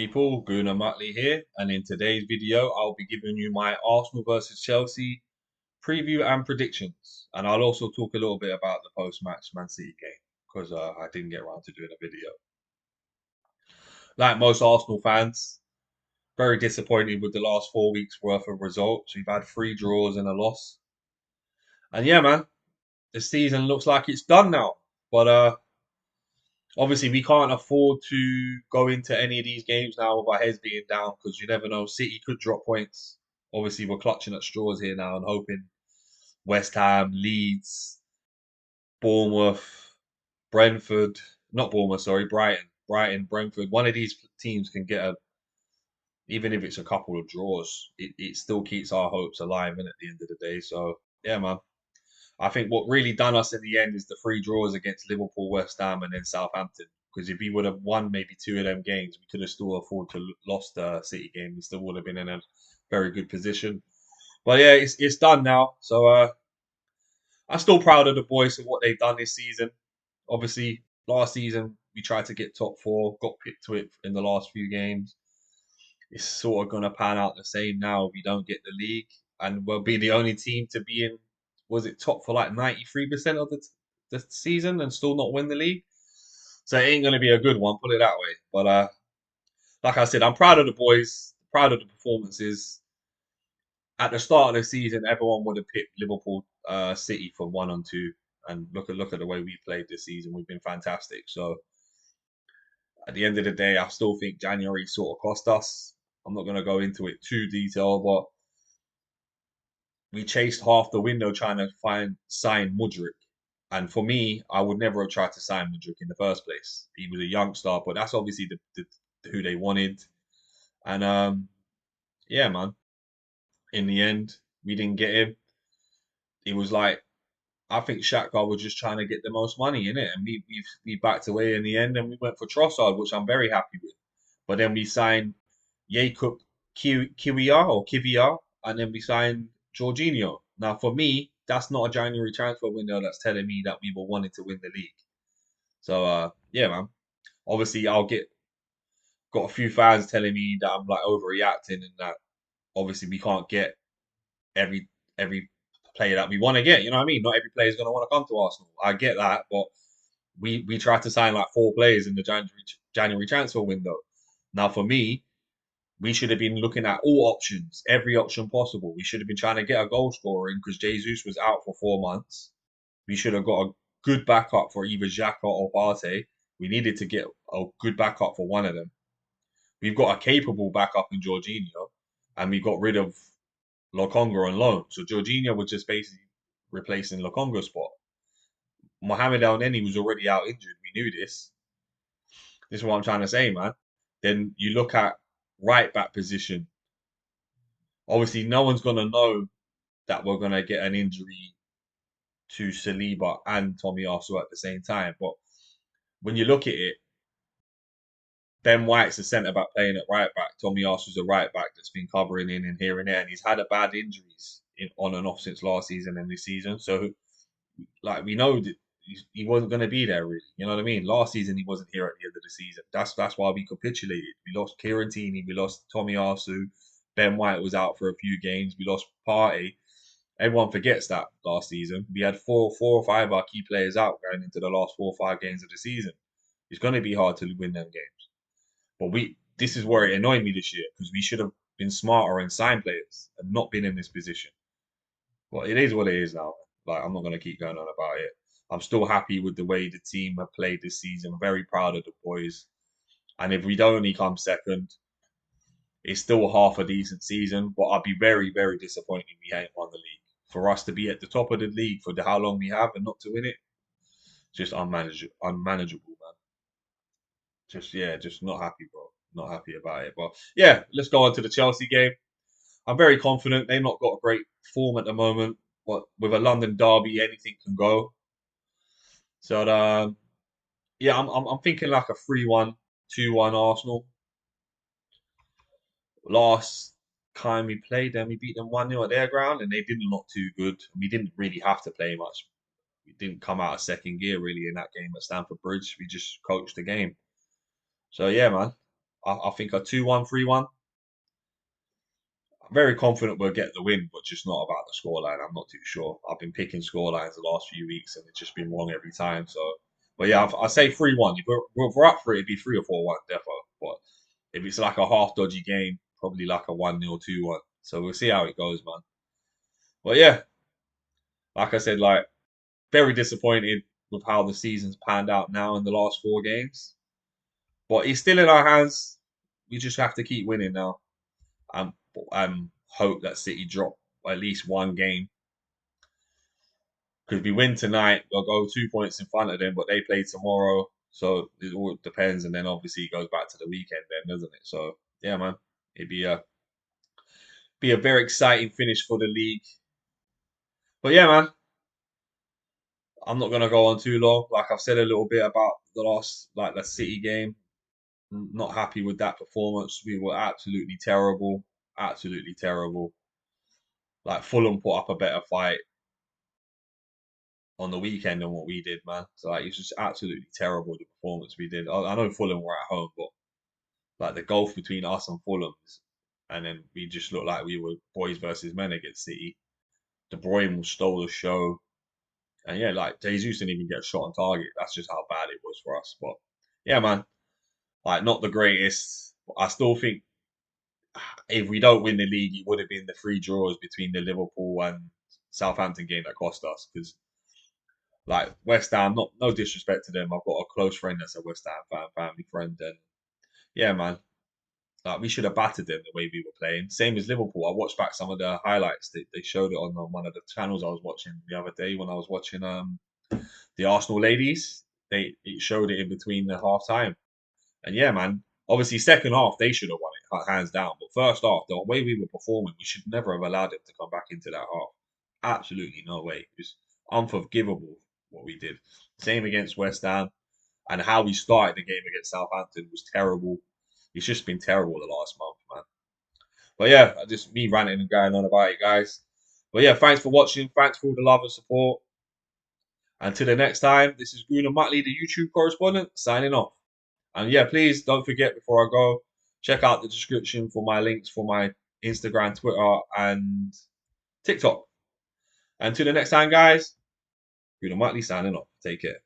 people, Gunnar Mutley here, and in today's video, I'll be giving you my Arsenal versus Chelsea preview and predictions. And I'll also talk a little bit about the post-match Man City game because I didn't get around to doing a video. Like most Arsenal fans, very disappointed with the last 4 weeks worth of results. We've had 3 draws and a loss. And yeah, man, the season looks like it's done now. But obviously, we can't afford to go into any of these games now with our heads being down because you never know. City could drop points. Obviously, we're clutching at straws here now and hoping West Ham, Leeds, Bournemouth, Brentford, not Bournemouth, sorry, Brighton, Brentford. One of these teams can get even if it's a couple of draws, it still keeps our hopes alive at the end of the day. So, yeah, man. I think what really done us in the end is the 3 draws against Liverpool, West Ham, and then Southampton. Because if we would have won maybe 2 of them games, we could have still afforded to lost the City game. We still would have been in a very good position. But yeah, it's done now. So I'm still proud of the boys for what they've done this season. Obviously, last season we tried to get top 4, got picked to it in the last few games. It's sort of going to pan out the same now if we don't get the league, and we'll be the only team to be in. Was it top for like 93% of the season and still not win the league? So it ain't going to be a good one, put it that way. But like I said, I'm proud of the boys, proud of the performances. At the start of the season, everyone would have picked Liverpool, City for 1 and 2, and look at the way we played this season. We've been fantastic. So at the end of the day, I still think January sort of cost us. I'm not going to go into it too detailed, but we chased half the window trying to sign Mudryk. And for me, I would never have tried to sign Mudryk in the first place. He was a youngster, but that's obviously who they wanted. And yeah, man. In the end, we didn't get him. It was like I think Shakhtar was just trying to get the most money in it, and we backed away in the end, and we went for Trossard, which I'm very happy with. But then we signed Jakub Kiwior, and then we signed Jorginho. Now, for me, that's not a January transfer window that's telling me that we were wanting to win the league. So, yeah, man. Obviously, got a few fans telling me that I'm like overreacting and that obviously we can't get every every player that we want to get. You know what I mean? Not every player is going to want to come to Arsenal. I get that, but we tried to sign like 4 players in the January transfer window. Now, for me, we should have been looking at all options, every option possible. We should have been trying to get a goal scorer in because Jesus was out for 4 months. We should have got a good backup for either Xhaka or Partey. We needed to get a good backup for one of them. We've got a capable backup in Jorginho, and we got rid of Lokonga on loan. So Jorginho was just basically replacing Lokonga's spot. Mohamed El Neni was already out injured. We knew this. This is what I'm trying to say, man. Then you look at right back position. Obviously, no one's gonna know that we're gonna get an injury to Saliba and Tomiyasu at the same time. But when you look at it, Ben White's a centre back playing at right back. Tomiyasu's a right back that's been covering in and here and there, and he's had a bad injuries on and off since last season and this season. So, like, we know that he wasn't going to be there really. You know what I mean? Last season he wasn't here at the end of the season. That's why we capitulated. We lost Kieran Tierney, we lost Tomiyasu. Ben White was out for a few games. We lost Partey. Everyone forgets that last season we had four or five of our key players out going into the last 4 or 5 games of the season. It's going to be hard to win them games. But this is where it annoyed me this year because we should have been smarter and signed players and not been in this position. But it is what it is now. Like I'm not going to keep going on about it. I'm still happy with the way the team have played this season. I'm very proud of the boys. And if we don't only come second, it's still half a decent season. But I'd be very, very disappointed if we ain't won the league. For us to be at the top of the league for how long we have and not to win it, it's just unmanageable, man. Just yeah, just not happy, bro. Not happy about it. But yeah, let's go on to the Chelsea game. I'm very confident. They've not got a great form at the moment, but with a London derby, anything can go. So yeah, I'm thinking like a 3-1, 2-1 Arsenal. Last time we played them, we beat them 1-0 at their ground, and they didn't look too good. We didn't really have to play much. We didn't come out of second gear really in that game at Stamford Bridge. We just coached the game. So yeah, man. I think a 2-1, 3-1. I'm very confident we'll get the win, but just not about the scoreline. I'm not too sure. I've been picking scorelines the last few weeks, and it's just been wrong every time. So, but yeah, I say 3-1. If we're up for it, it'd be 3 or 4-1, defo. But if it's like a half dodgy game, probably like a 1-0, 2-1. So we'll see how it goes, man. But yeah, like I said, like very disappointed with how the season's panned out now in the last 4 games. But it's still in our hands. We just have to keep winning now. And hope that City drop at least one game. Because we win tonight, we'll go 2 points in front of them, but they play tomorrow. So it all depends. And then obviously it goes back to the weekend then, doesn't it? So yeah, man. It'd be a very exciting finish for the league. But yeah, man. I'm not gonna go on too long. Like I've said a little bit about the last, like the City game. Not happy with that performance. We were absolutely terrible, absolutely terrible. Like Fulham put up a better fight on the weekend than what we did, man. So like, it's just absolutely terrible the performance we did. I know Fulham were at home, but like the gulf between us and Fulham, and then we just looked like we were boys versus men against City. De Bruyne stole the show, and yeah, like Jesus didn't even get a shot on target. That's just how bad it was for us. But yeah, man, like not the greatest. I still think if we don't win the league, it would have been the 3 draws between the Liverpool and Southampton game that cost us. Because like West Ham, not no disrespect to them, I've got a close friend that's a West Ham fan, family friend, and yeah, man, like we should have battered them the way we were playing. Same as Liverpool. I watched back some of the highlights. They showed it on one of the channels I was watching the other day when I was watching the Arsenal ladies. It showed it in between the half time. And yeah, man, obviously second half they should have won it hands down. But first half, the way we were performing, we should never have allowed them to come back into that half. Absolutely no way. It was unforgivable what we did. Same against West Ham, and how we started the game against Southampton was terrible. It's just been terrible the last month, man. But yeah, just me ranting and going on about it, guys. But yeah, thanks for watching. Thanks for all the love and support. Until the next time, this is Gruner Mutley, the YouTube correspondent, signing off. And yeah, please don't forget before I go, check out the description for my links for my Instagram, Twitter, and TikTok. Until the next time, guys, Gruner Mutley signing off. Take care.